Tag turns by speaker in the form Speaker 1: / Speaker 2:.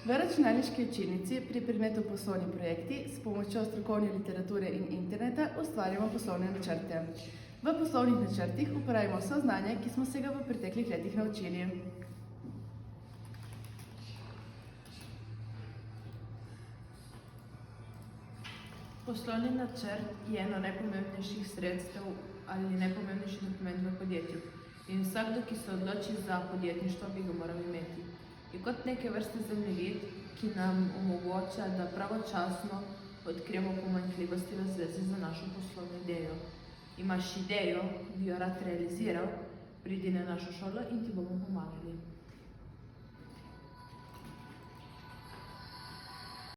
Speaker 1: V računalniški učilnici pri predmetu poslovni projekti s pomočjo strokovne literature in interneta ustvarjamo poslovne načrte. V poslovnih načrtih uporabimo vse znanje, ki smo se ga v preteklih letih naučili.
Speaker 2: Poslovni načrt je eno najpomembnejših sredstev ali najpomembnejši dokument v podjetju. In vsakdo, ki se odloči za podjetništvo, bi ga moral imeti. Je kot neke vrste zemljevid, ki nam omogoča, da pravočasno odkrijemo pomanjkljivosti v zvezi z našo poslovno idejo. Imaš idejo, bi jo rad realiziral, pridi na našo šolo in ti bomo pomagali.